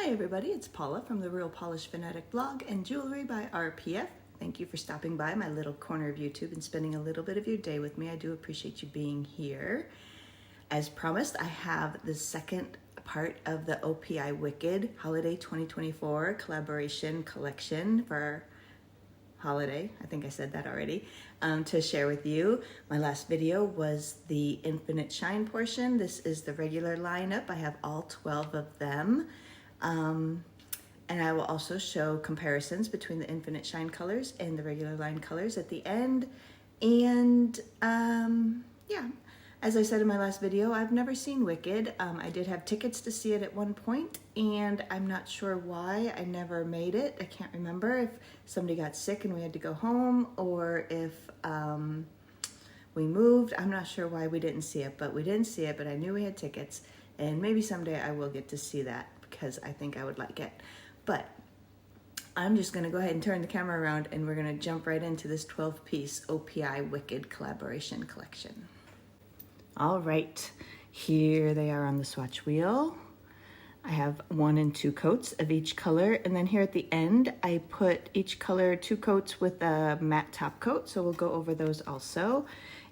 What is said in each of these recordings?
Hi everybody, it's Paula from the Real Polish Fanatic blog and Jewelry by RPF. Thank you for stopping by my little corner of YouTube and spending a little bit of your day with me. I do appreciate you being here. As promised, I have the second part of the OPI Wicked Holiday 2024 collaboration collection for holiday. I think I said that already, to share with you. My last video was the Infinite Shine portion. This is the regular lineup. I have all 12 of them. And I will also show comparisons between the Infinite Shine colors and the regular line colors at the end. And yeah, as I said in my last video, I've never seen Wicked. I did have tickets to see it at one point, and I'm not sure why I never made it. I can't remember if somebody got sick and we had to go home, or if we moved. I'm not sure why we didn't see it, but we didn't see it, but I knew we had tickets, and maybe someday I will get to see that because I think I would like it. But I'm just gonna go ahead and turn the camera around and we're gonna jump right into this 12-piece OPI Wicked collaboration collection. All right, here they are on the swatch wheel. I have 1 and 2 coats of each color, and then here at the end, I put each color 2 coats with a matte top coat, so we'll go over those also.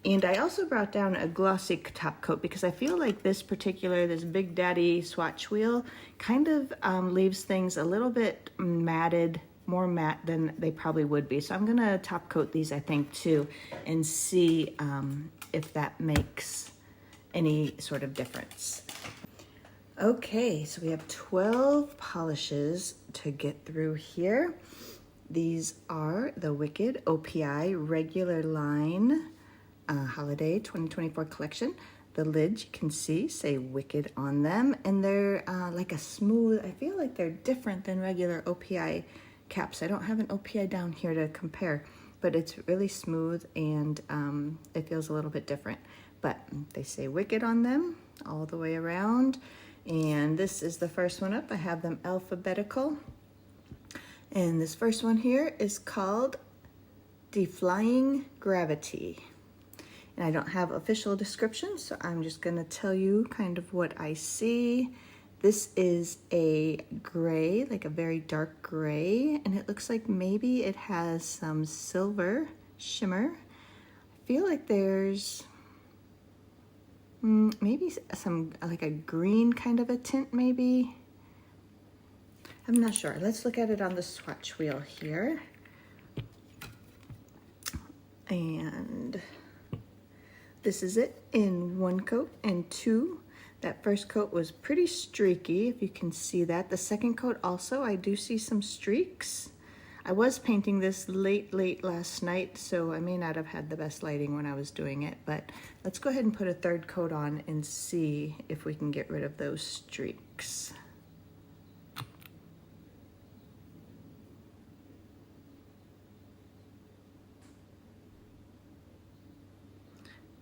And I also brought down a glossy top coat because I feel like this Big Daddy swatch wheel kind of leaves things a little bit matted, more matte than they probably would be. So I'm gonna top coat these, I think, too, and see if that makes any sort of difference. Okay, so we have 12 polishes to get through here. These are the Wicked OPI regular line Holiday 2024 collection. The lids, you can see, say Wicked on them, and they're like a smooth, I feel like they're different than regular OPI caps. I don't have an OPI down here to compare, but it's really smooth and it feels a little bit different. But they say Wicked on them all the way around. And this is the first one up. I have them alphabetical. And this first one here is called Defying Gravity. And I don't have official descriptions, so I'm just gonna tell you kind of what I see. This is a gray, like a very dark gray, and it looks like maybe it has some silver shimmer. I feel like there's maybe some, like a green kind of a tint maybe. I'm not sure. Let's look at it on the swatch wheel here. And this is it in 1 coat and 2. That first coat was pretty streaky, if you can see that. The second coat also, I do see some streaks. I was painting this late last night, so I may not have had the best lighting when I was doing it, but let's go ahead and put a 3rd coat on and see if we can get rid of those streaks.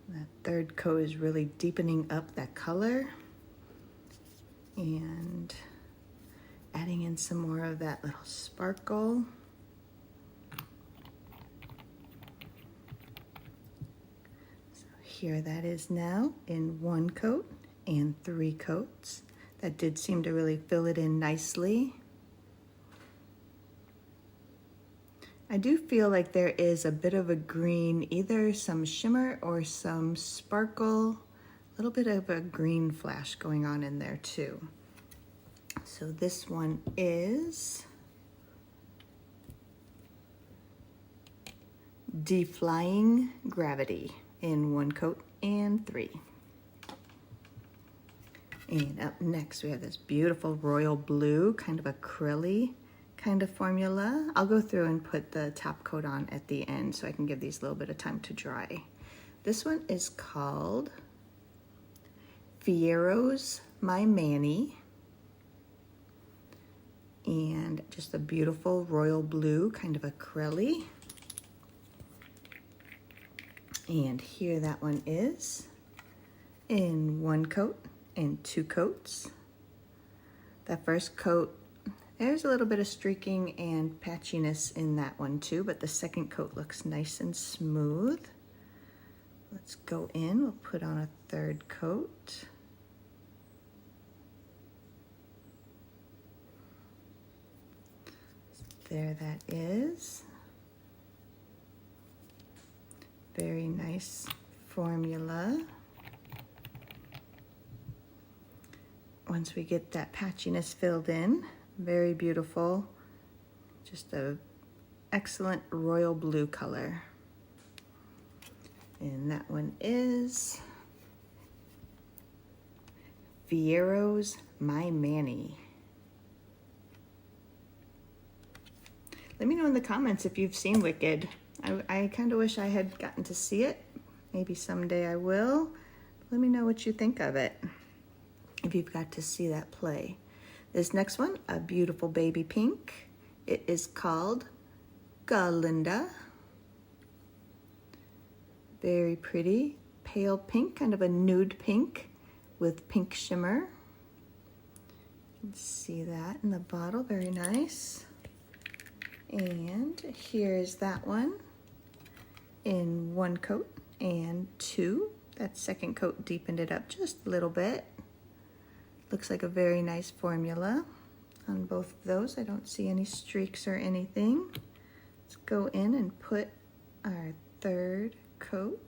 That 3rd coat is really deepening up that color and adding in some more of that little sparkle. So here that is now in 1 coat and 3 coats. That did seem to really fill it in nicely. I do feel like there is a bit of a green, either some shimmer or some sparkle, a little bit of a green flash going on in there too. So this one is Defying Gravity in 1 coat and 3. And up next we have this beautiful royal blue, kind of acrylic kind of formula. I'll go through and put the top coat on at the end so I can give these a little bit of time to dry. This one is called Fiyero's My Manny, and just a beautiful royal blue, kind of acrylic. And here that one is in 1 coat and 2 coats. That first coat, there's a little bit of streaking and patchiness in that one too, but the second coat looks nice and smooth. Let's go in, we'll put on a 3rd coat. There that is. Very nice formula. Once we get that patchiness filled in, very beautiful. Just a excellent royal blue color. And that one is Fiyero's My Manny. Let me know in the comments if you've seen Wicked. I kind of wish I had gotten to see it. Maybe someday I will. Let me know what you think of it, if you've got to see that play. This next one, a beautiful baby pink. It is called Glinda. Very pretty, pale pink, kind of a nude pink with pink shimmer. You can see that in the bottle, very nice. And here's that one in 1 coat and 2. That second coat deepened it up just a little bit. Looks like a very nice formula on both of those. I don't see any streaks or anything. Let's go in and put our 3rd coat.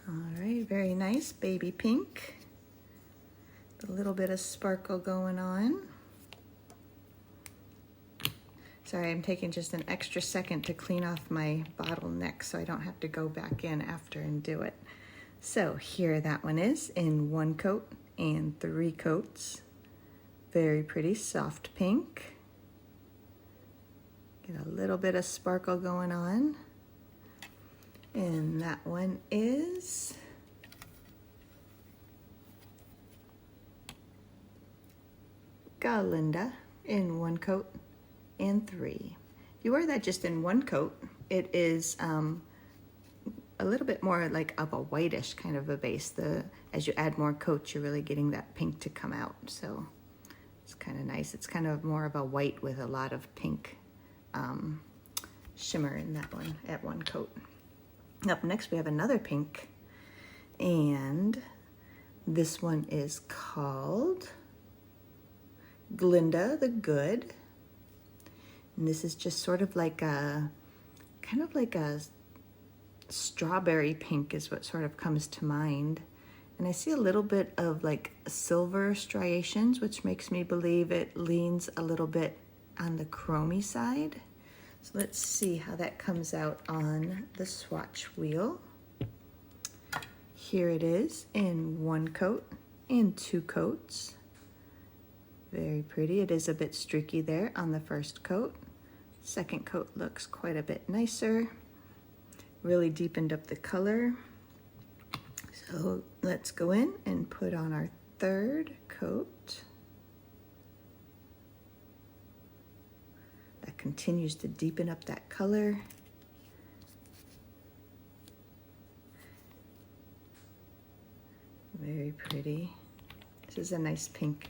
All right, very nice baby pink. A little bit of sparkle going on. Sorry, I'm taking just an extra second to clean off my bottleneck so I don't have to go back in after and do it. So here that one is in 1 coat and 3 coats. Very pretty, soft pink. Get a little bit of sparkle going on. And that one is Glinda in 1 coat and 3. If you wear that just in 1 coat, it is a little bit more like of a whitish kind of a base. As you add more coats, you're really getting that pink to come out. So it's kind of nice. It's kind of more of a white with a lot of pink shimmer in that one at 1 coat. Up next, we have another pink, and this one is called Glinda the Good. And this is just sort of like a, kind of like a strawberry pink is what sort of comes to mind. And I see a little bit of like silver striations, which makes me believe it leans a little bit on the chromy side. So let's see how that comes out on the swatch wheel. Here it is in 1 coat and 2 coats. Very pretty. It is a bit streaky there on the 1st coat. 2nd coat looks quite a bit nicer. Really deepened up the color. So let's go in and put on our 3rd coat. That continues to deepen up that color. Very pretty. This is a nice pink.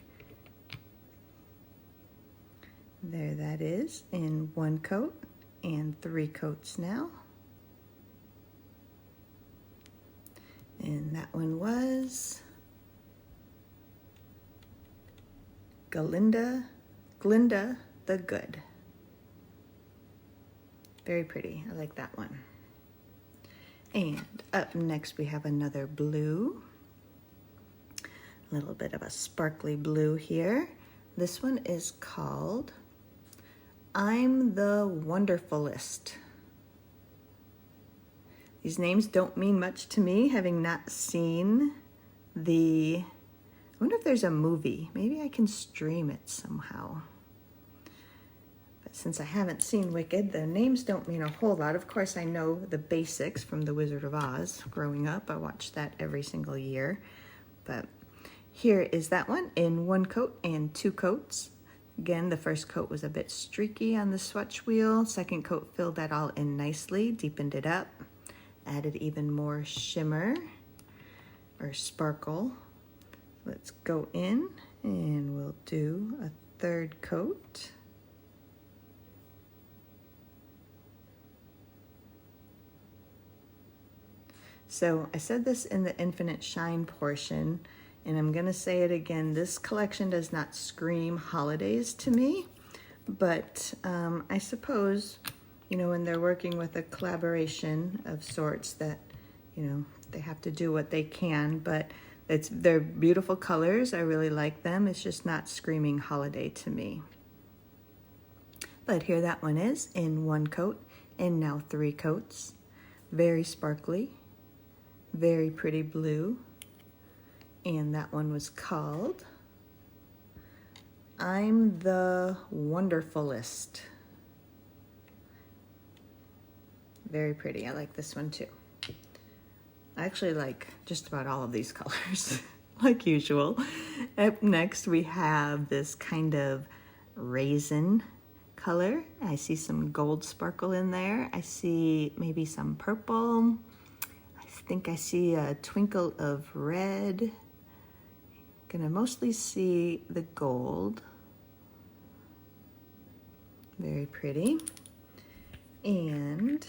There that is in 1 coat and 3 coats now. And that one was Glinda the Good. Very pretty. I like that one. And up next we have another blue. A little bit of a sparkly blue here. This one is called I'm the Wonderfulest. These names don't mean much to me, having not seen I wonder if there's a movie. Maybe I can stream it somehow. But since I haven't seen Wicked, the names don't mean a whole lot. Of course, I know the basics from The Wizard of Oz growing up. I watched that every single year. But here is that one in 1 coat and 2 coats. Again, the 1st coat was a bit streaky on the swatch wheel. 2nd coat filled that all in nicely, deepened it up, added even more shimmer or sparkle. Let's go in and we'll do a 3rd coat. So I said this in the Infinite Shine portion, and I'm gonna say it again. This collection does not scream holidays to me, but I suppose, you know, when they're working with a collaboration of sorts that, you know, they have to do what they can, but they're beautiful colors. I really like them. It's just not screaming holiday to me. But here that one is in one coat and now 3 coats. Very sparkly, very pretty blue. And that one was called I'm the Wonderfulest. Very pretty. I like this one too. I actually like just about all of these colors, like usual. Up next, we have this kind of raisin color. I see some gold sparkle in there. I see maybe some purple. I think I see a twinkle of red. Gonna mostly see the gold. Very pretty. And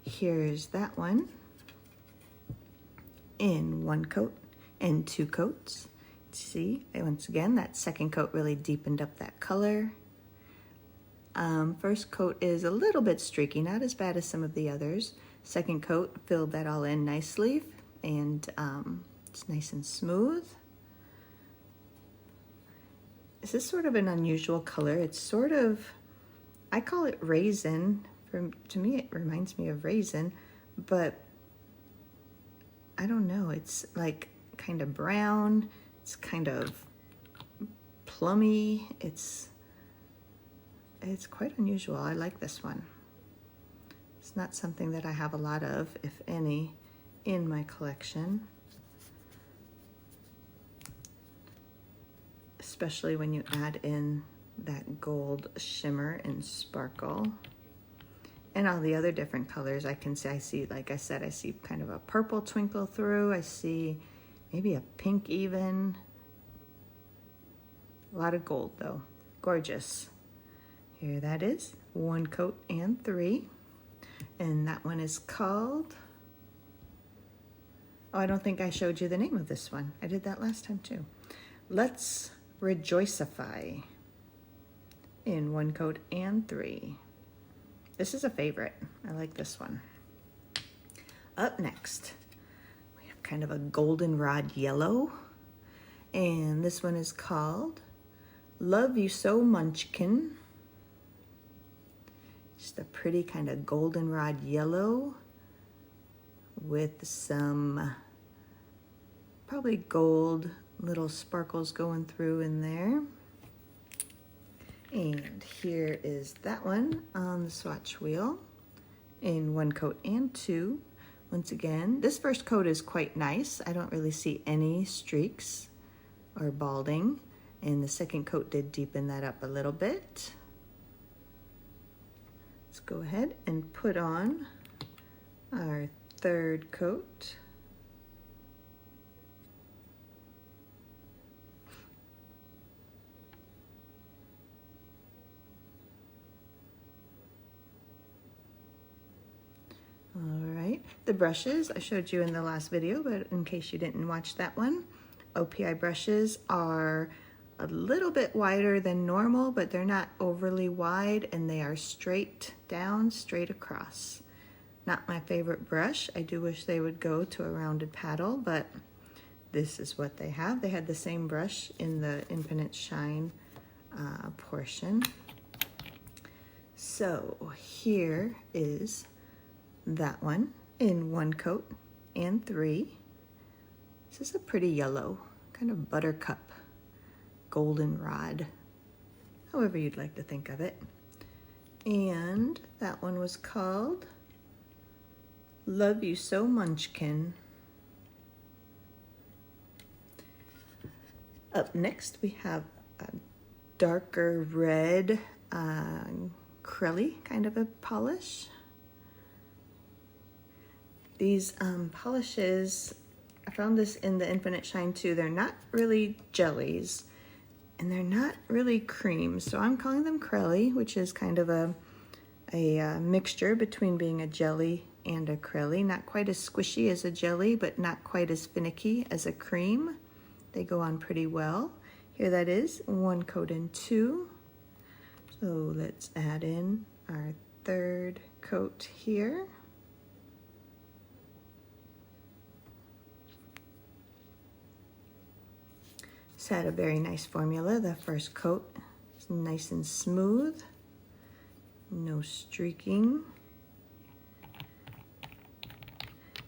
here's that one in 1 coat and 2 coats. See, once again, that second coat really deepened up that color. First coat is a little bit streaky, not as bad as some of the others. Second coat filled that all in nicely, and it's nice and smooth. This is sort of an unusual color. It's sort of, I call it raisin. To me, it reminds me of raisin, but I don't know. It's like kind of brown. It's kind of plummy. It's quite unusual. I like this one. It's not something that I have a lot of, if any, in my collection. Especially when you add in that gold shimmer and sparkle. And all the other different colors I can see. I see, like I said, I see kind of a purple twinkle through. I see maybe a pink even. A lot of gold though. Gorgeous. Here that is, 1 coat and 3. And that one is called, oh, I don't think I showed you the name of this one. I did that last time too. Let's Rejoicify in 1 coat and 3. This is a favorite. I like this one. Up next, we have kind of a goldenrod yellow. And this one is called You So Munchkin. Just a pretty kind of goldenrod yellow with some probably gold little sparkles going through in there. And here is that one on the swatch wheel in 1 coat and 2. Once again, this first coat is quite nice. I don't really see any streaks or balding. And the second coat did deepen that up a little bit. Let's go ahead and put on our 3rd coat. All right, the brushes I showed you in the last video, but in case you didn't watch that one, OPI brushes are a little bit wider than normal, but they're not overly wide, and they are straight down, straight across. Not my favorite brush. I do wish they would go to a rounded paddle, but this is what they have. They had the same brush in the Infinite Shine portion. So here is that one in 1 coat and 3. This is a pretty yellow, kind of buttercup, goldenrod, however you'd like to think of it. And that one was called You So Munchkin. Up next we have a darker red crelly kind of a polish. These polishes, I found this in the Infinite Shine too. They're not really jellies and they're not really creams. So I'm calling them crelly, which is kind of a mixture between being a jelly and acrylic. Not quite as squishy as a jelly, but not quite as finicky as a cream. They go on pretty well. Here that is, 1 coat and 2. So let's add in our 3rd coat here. It's had a very nice formula. The first coat is nice and smooth, no streaking,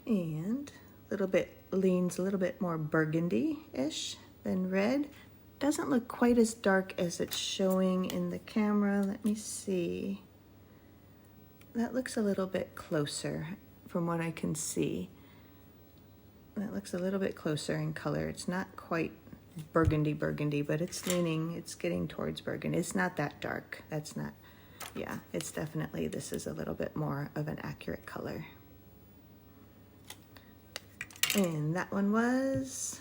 and leans a little bit more burgundy-ish than red. Doesn't look quite as dark as it's showing in the camera. Let me see. That looks a little bit closer from what I can see. That looks a little bit closer in color. It's not quite burgundy, but it's getting towards burgundy. It's not that dark. That's not, yeah, it's definitely, this is a little bit more of an accurate color. And that one was,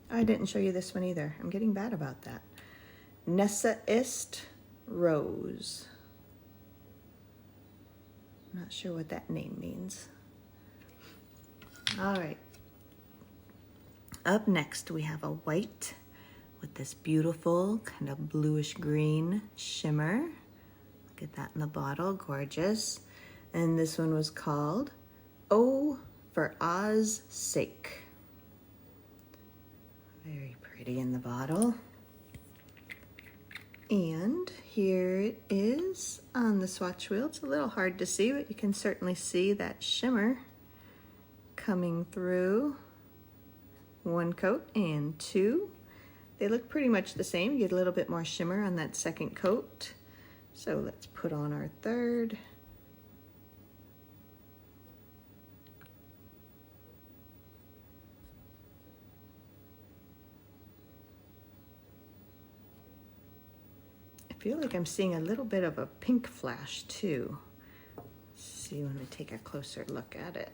I didn't show you this one either. I'm getting bad about that. Nessa-ist Rose. I'm not sure what that name means. All right. Up next, we have a white with this beautiful kind of bluish green shimmer. Look at that in the bottle, gorgeous. And this one was called Oh, for Oz's Sake. Very pretty in the bottle. And here it is on the swatch wheel. It's a little hard to see, but you can certainly see that shimmer coming through. 1 coat and 2. They look pretty much the same. You get a little bit more shimmer on that 2nd coat. So let's put on our 3rd. I feel like I'm seeing a little bit of a pink flash too. Let's see when we take a closer look at it.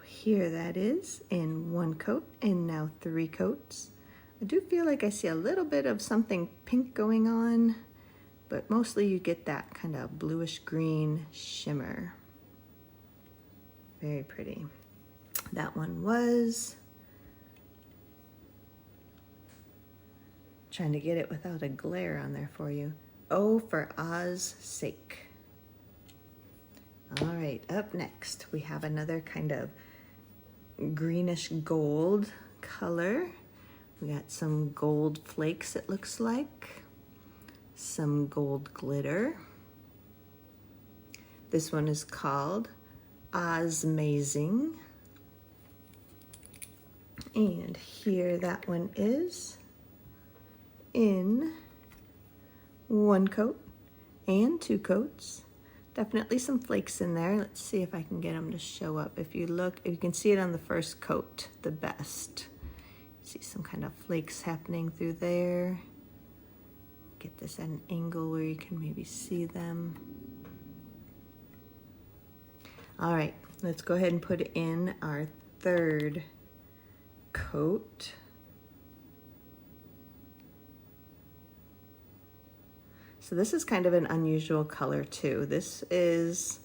Here that is in 1 coat and now 3 coats. I do feel like I see a little bit of something pink going on, but mostly you get that kind of bluish green shimmer. Very pretty. That one was, trying to get it without a glare on there for you. Oh, for Oz's Sake. All right, up next we have another kind of greenish gold color. We got some gold flakes, it looks like. Some gold glitter. This one is called Ozmazing. And here that one is in 1 coat and 2 coats. Definitely some flakes in there. Let's see if I can get them to show up. If you look, you can see it on the first coat the best. See some kind of flakes happening through there. Get this at an angle where you can maybe see them. All right, let's go ahead and put in our 3rd coat. So this is kind of an unusual color too. This is,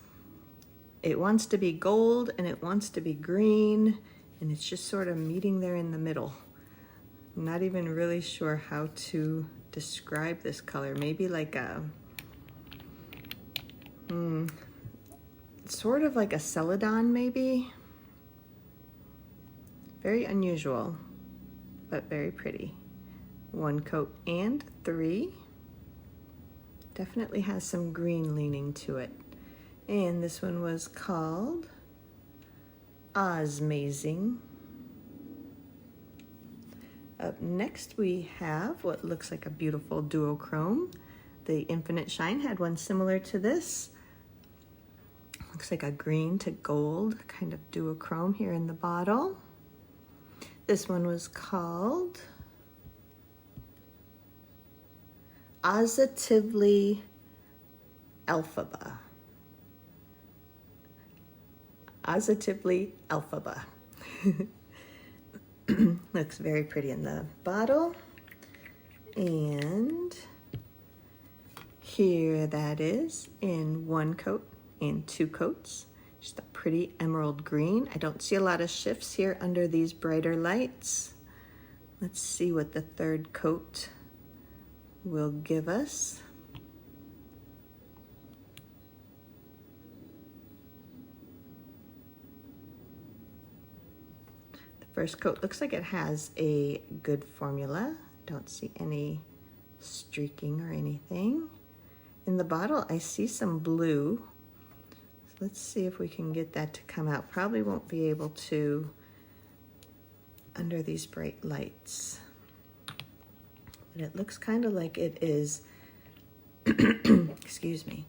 it wants to be gold and it wants to be green, and it's just sort of meeting there in the middle. I'm not even really sure how to describe this color. Maybe like a, sort of like a celadon maybe. Very unusual, but very pretty. 1 coat and 3. Definitely has some green leaning to it. And this one was called Ozmazing. Up next we have what looks like a beautiful duochrome. The Infinite Shine had one similar to this. Looks like a green to gold kind of duochrome here in the bottle. This one was called Positively Elphaba. Positively Elphaba. Looks very pretty in the bottle. And here that is in 1 coat and 2 coats. Just a pretty emerald green. I don't see a lot of shifts here under these brighter lights. Let's see what the 3rd coat will give us. The 1st coat looks like it has a good formula. Don't see any streaking or anything. In the bottle, I see some blue. So let's see if we can get that to come out. Probably won't be able to under these bright lights. But it looks kind of like it is, excuse me,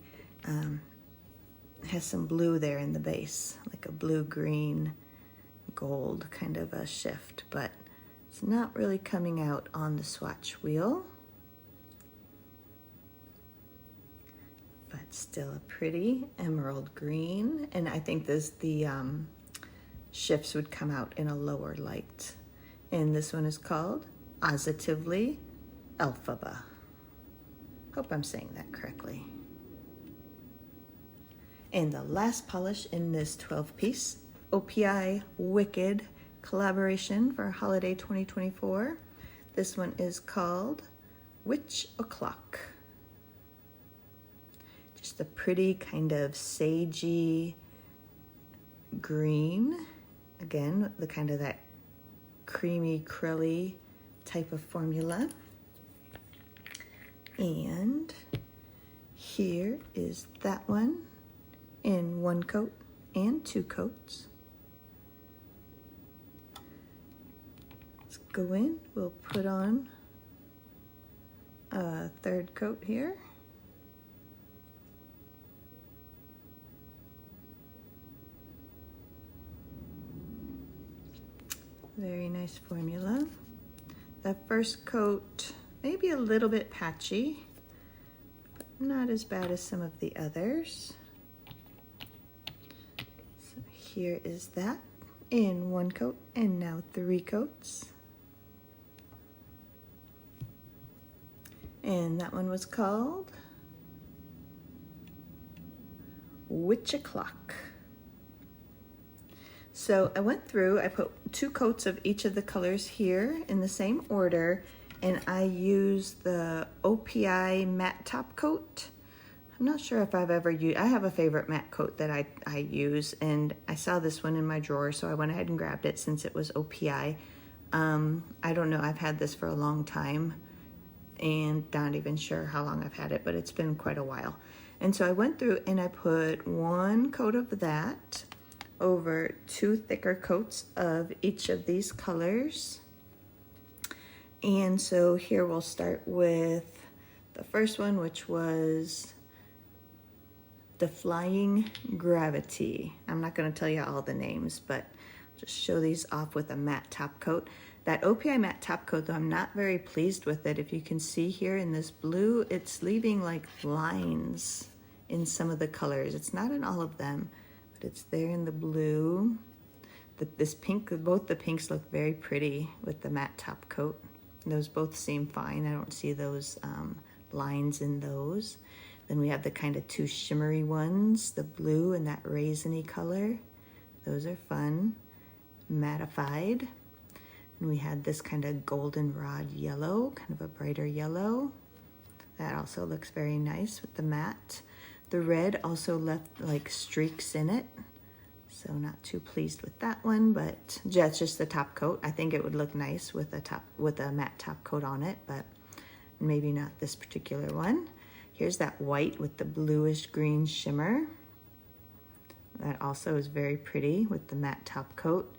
has some blue there in the base, like a blue-green gold kind of a shift, but it's not really coming out on the swatch wheel. But still a pretty emerald green, and I think the shifts would come out in a lower light. And this one is called Positively Elphaba. Hope I'm saying that correctly. And the last polish in this 12-piece OPI Wicked collaboration for holiday 2024. This one is called Witch O'Clock. Just a pretty kind of sagey green. Again, the kind of that creamy, curly type of formula. And here is that one in 1 coat and 2 coats. Let's go in, we'll put on a 3rd coat here. Very nice formula. The 1st coat, maybe a little bit patchy, but not as bad as some of the others. So here is that in 1 coat and now 3 coats. And that one was called Witch O'Clock. So I went through, I put 2 coats of each of the colors here in the same order, and I used the OPI matte top coat. I'm not sure if I've ever used, I have a favorite matte coat that I use, and I saw this one in my drawer, so I went ahead and grabbed it since it was OPI. I don't know, I've had this for a long time, and not even sure how long I've had it, but it's been quite a while. And so I went through and I put 1 coat of that over 2 thicker coats of each of these colors. And so here we'll start with the first one, which was Defying Gravity. I'm not going to tell you all the names, but just show these off with a matte top coat. That OPI matte top coat, though, I'm not very pleased with it. If you can see here in this blue, it's leaving like lines in some of the colors. It's not in all of them, but it's there in the blue. This pink, both the pinks look very pretty with the matte top coat. Those both seem fine. I don't see those lines in those. Then we have the kind of 2 shimmery ones, the blue and that raisiny color. Those are fun, mattified. And we had this kind of goldenrod yellow, kind of a brighter yellow. That also looks very nice with the matte. The red also left like streaks in it, so not too pleased with that one, but that's just the top coat. I think it would look nice with a matte top coat on it, but maybe not this particular one. Here's that white with the bluish green shimmer. That also is very pretty with the matte top coat.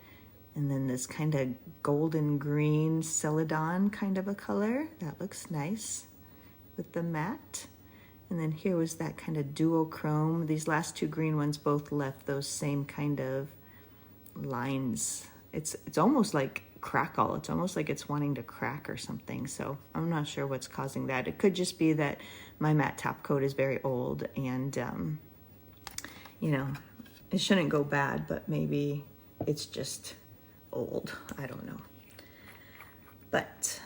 And then this kind of golden green celadon kind of a color. That looks nice with the matte. And then here was that kind of duochrome. These last 2 green ones both left those same kind of lines. It's almost like crackle. It's almost like it's wanting to crack or something. So I'm not sure what's causing that. It could just be that my matte top coat is very old and, you know, it shouldn't go bad, but maybe it's just old. I don't know. But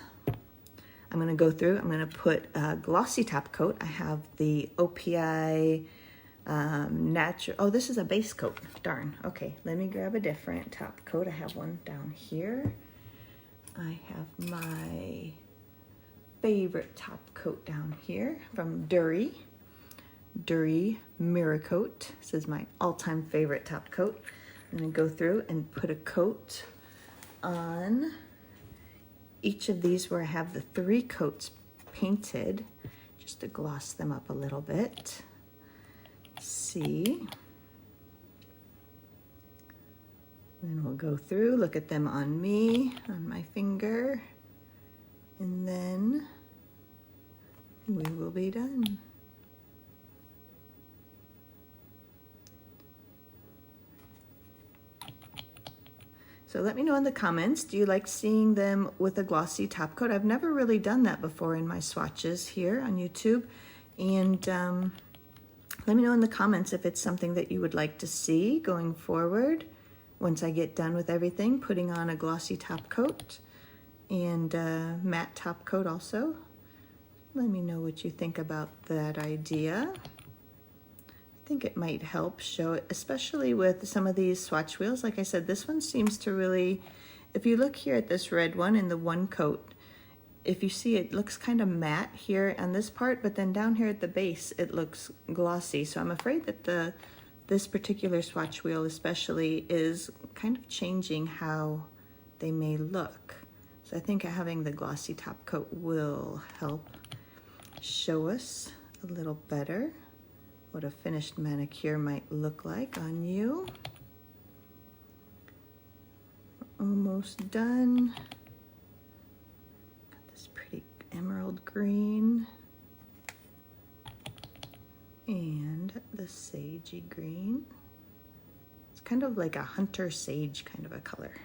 I'm gonna go through, I'm gonna put a glossy top coat. I have the OPI natural, oh, this is a base coat, darn. Okay, let me grab a different top coat. I have one down here. I have my favorite top coat down here from Dury Mirror Coat. This is my all-time favorite top coat. I'm gonna go through and put a coat on each of these where I have the 3 coats painted, just to gloss them up a little bit. See. Then we'll go through, look at them on me, on my finger, and then we will be done. So let me know in the comments, do you like seeing them with a glossy top coat? I've never really done that before in my swatches here on YouTube. And let me know in the comments if it's something that you would like to see going forward once I get done with everything, putting on a glossy top coat and a matte top coat also. Let me know what you think about that idea. I think it might help show it, especially with some of these swatch wheels. Like I said, this one seems to really, if you look here at this red one in the one coat, if you see it looks kind of matte here on this part, but then down here at the base, it looks glossy. So I'm afraid that this particular swatch wheel especially is kind of changing how they may look. So I think having the glossy top coat will help show us a little better what a finished manicure might look like on you. Almost done. Got this pretty emerald green and the sagey green. It's kind of like a hunter sage kind of a color.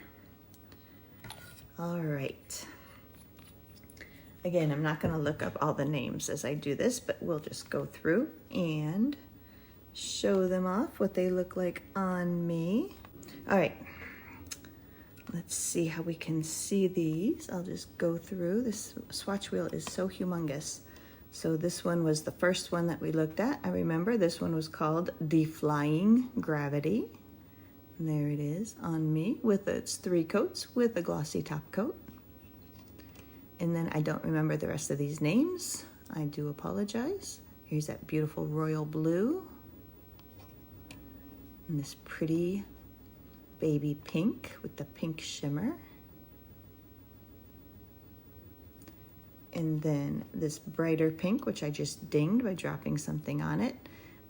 All right. Again, I'm not going to look up all the names as I do this, but we'll just go through and show them off, what they look like on me. All right, let's see how we can see these. I'll just go through. This swatch wheel is so humongous. So this one was the first one that we looked at. I remember this one was called Defying Gravity. And there it is on me with its 3 coats with a glossy top coat. And then I don't remember the rest of these names. I do apologize. Here's that beautiful royal blue. And this pretty baby pink with the pink shimmer. And then this brighter pink, which I just dinged by dropping something on it.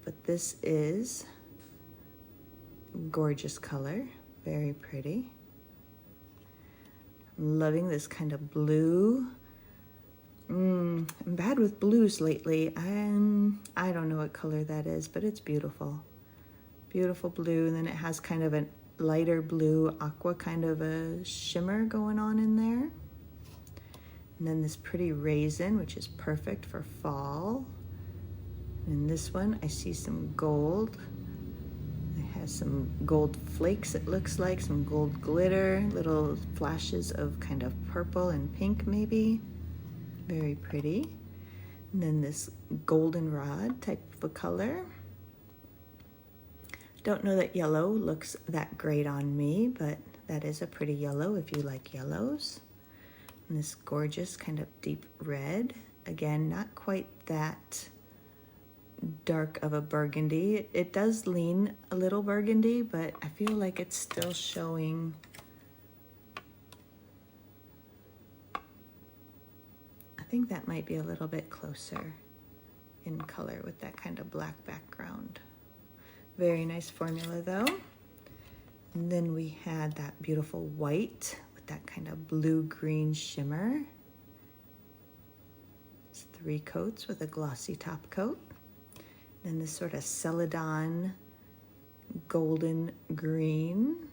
But this is gorgeous color, very pretty. I'm loving this kind of blue. I'm bad with blues lately. I don't know what color that is, but it's beautiful. Beautiful blue, and then it has kind of a lighter blue aqua kind of a shimmer going on in there. And then this pretty raisin, which is perfect for fall. And in this one, I see some gold. It has some gold flakes, it looks like, some gold glitter, little flashes of kind of purple and pink maybe. Very pretty. And then this goldenrod type of a color. Don't know that yellow looks that great on me, but that is a pretty yellow if you like yellows. And this gorgeous kind of deep red. Again, not quite that dark of a burgundy. It does lean a little burgundy, but I feel like it's still showing I think that might be a little bit closer in color with that kind of black background. Very nice formula though. And then we had that beautiful white with that kind of blue-green shimmer. It's 3 coats with a glossy top coat. Then this sort of celadon golden green.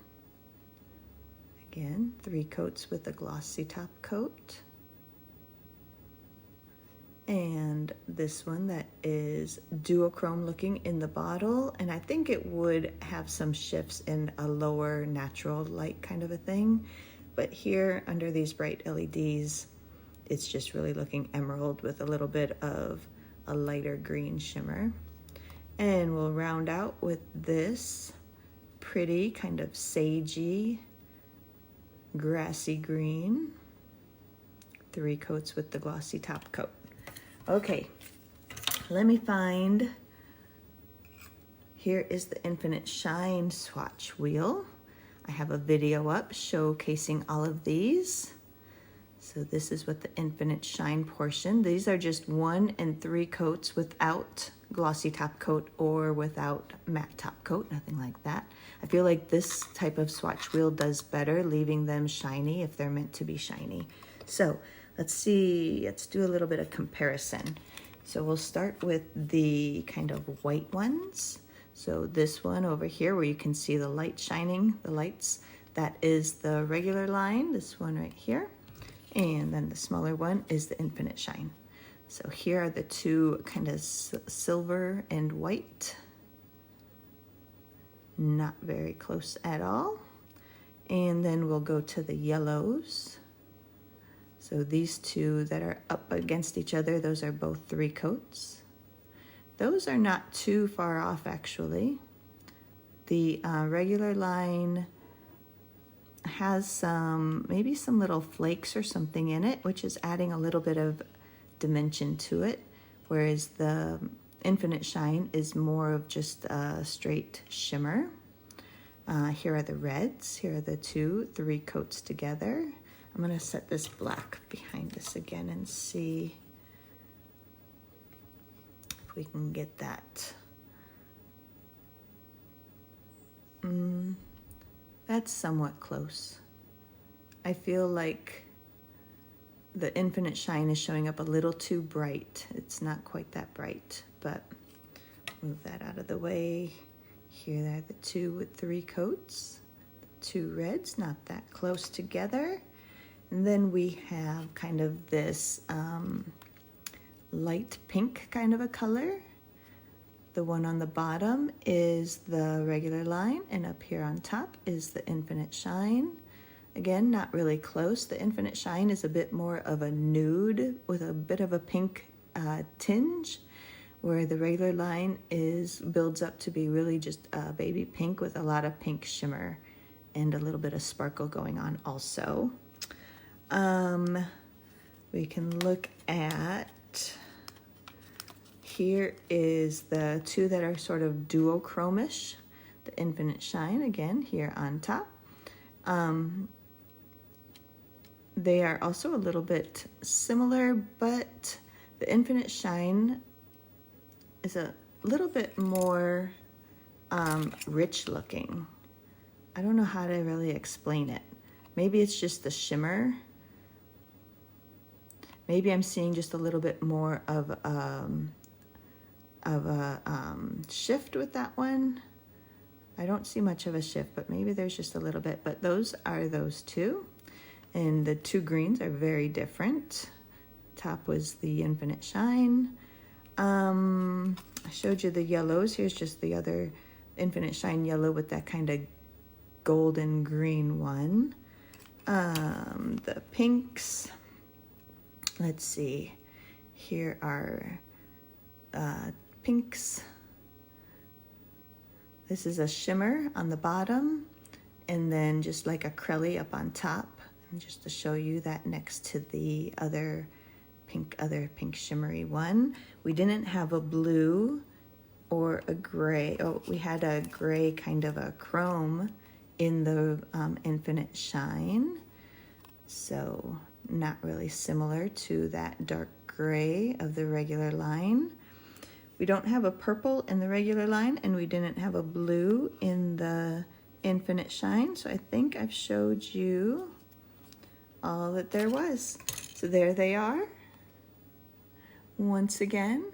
Again, 3 coats with a glossy top coat. And this one that is duochrome looking in the bottle, and I think it would have some shifts in a lower natural light kind of a thing, but here under these bright LEDs, it's just really looking emerald with a little bit of a lighter green shimmer. And we'll round out with this pretty kind of sagey, grassy green. 3 coats with the glossy top coat. Okay, let me find, here is the Infinite Shine swatch wheel. I have a video up showcasing all of these. So this is what the Infinite Shine portion. These are just 1 and 3 coats without glossy top coat or without matte top coat, nothing like that. I feel like this type of swatch wheel does better, leaving them shiny if they're meant to be shiny. So let's see, let's do a little bit of comparison. So we'll start with the kind of white ones. So this one over here where you can see the light shining, the lights, that is the regular line, this one right here. And then the smaller one is the Infinite Shine. So here are the 2 kind of silver and white. Not very close at all. And then we'll go to the yellows. So these 2 that are up against each other, those are both 3 coats. Those are not too far off actually. The regular line has some, maybe some little flakes or something in it, which is adding a little bit of dimension to it, whereas the Infinite Shine is more of just a straight shimmer. Here are the reds. Here are the 3 coats together. I'm gonna set this black behind this again and see if we can get that. That's somewhat close. I feel like the Infinite Shine is showing up a little too bright. It's not quite that bright, but move that out of the way. Here are the 2 with 3 coats. 2 reds, not that close together. And then we have kind of this light pink kind of a color. The one on the bottom is the regular line, and up here on top is the Infinite Shine. Again, not really close. The Infinite Shine is a bit more of a nude with a bit of a pink tinge, where the regular line builds up to be really just baby pink with a lot of pink shimmer and a little bit of sparkle going on also. We can look at, here is the 2 that are sort of duochromish, the Infinite Shine, again, here on top. They are also a little bit similar, but the Infinite Shine is a little bit more rich looking. I don't know how to really explain it. Maybe it's just the shimmer. Maybe I'm seeing just a little bit more of a shift with that one. I don't see much of a shift, but maybe there's just a little bit. But those are those 2. And the 2 greens are very different. Top was the Infinite Shine. I showed you the yellows. Here's just the other Infinite Shine yellow with that kind of golden green one. The pinks. Let's see. Here are pinks. This is a shimmer on the bottom, and then just like a crelly up on top. And just to show you that next to the other pink shimmery one. We didn't have a blue or a gray. Oh, we had a gray kind of a chrome in the Infinite Shine. So not really similar to that dark gray of the regular line. We don't have a purple in the regular line, and we didn't have a blue in the Infinite Shine. So I think I've showed you all that there was. So there they are. Once again,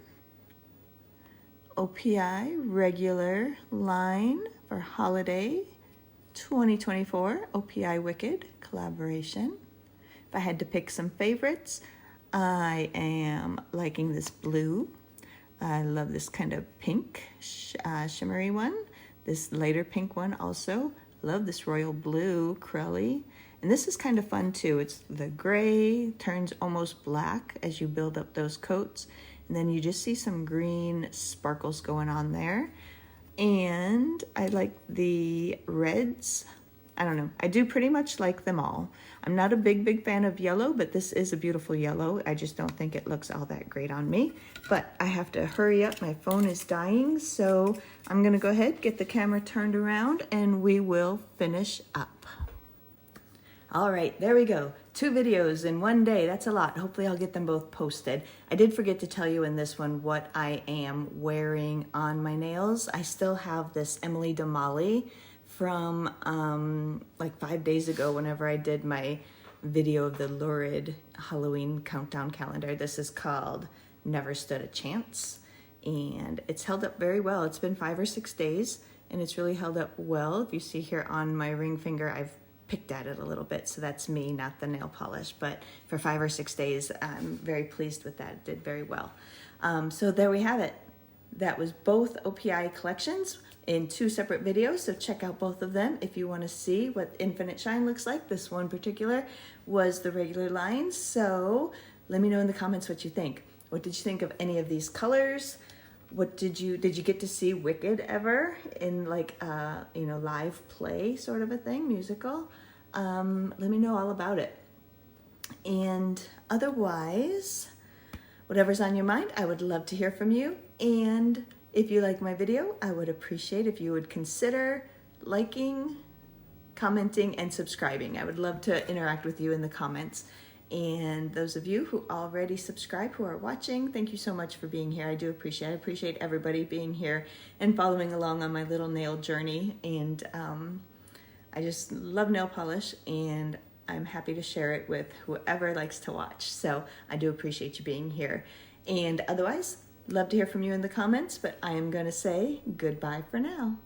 OPI regular line for holiday 2024 OPI Wicked collaboration. If I had to pick some favorites, I am liking this blue. I love this kind of pink shimmery one. This lighter pink one also. Love this royal blue crelly. And this is kind of fun too. It's the gray turns almost black as you build up those coats. And then you just see some green sparkles going on there. And I like the reds. I don't know. I do pretty much like them all. I'm not a big fan of yellow, but this is a beautiful yellow. I just don't think it looks all that great on me. But I have to hurry up. My phone is dying. So I'm going to go ahead, get the camera turned around, and we will finish up. All right, there we go. 2 videos in one day. That's a lot. Hopefully I'll get them both posted. I did forget to tell you in this one what I am wearing on my nails. I still have this Emily Damali from like 5 days ago whenever I did my video of the lurid Halloween countdown calendar. This is called Never Stood a Chance, and it's held up very well. It's been 5 or 6 days and it's really held up well. If you see here on my ring finger, I've picked at it a little bit, so that's me, not the nail polish, but for 5 or 6 days, I'm very pleased with that. It did very well. So there we have it. That was both OPI collections in 2 separate videos, so check out both of them if you want to see what Infinite Shine looks like. This one in particular was the regular lines, so let me know in the comments what you think. What did you think of any of these colors? What did you get to see Wicked ever in like you know, live play sort of a thing, musical? Let me know all about it. And otherwise, whatever's on your mind, I would love to hear from you. And if you like my video, I would appreciate if you would consider liking, commenting, and subscribing. I would love to interact with you in the comments. And those of you who already subscribe, who are watching, thank you so much for being here. I do appreciate it. I appreciate everybody being here and following along on my little nail journey. And I just love nail polish, and I'm happy to share it with whoever likes to watch. So I do appreciate you being here. And otherwise, love to hear from you in the comments, but I am going to say goodbye for now.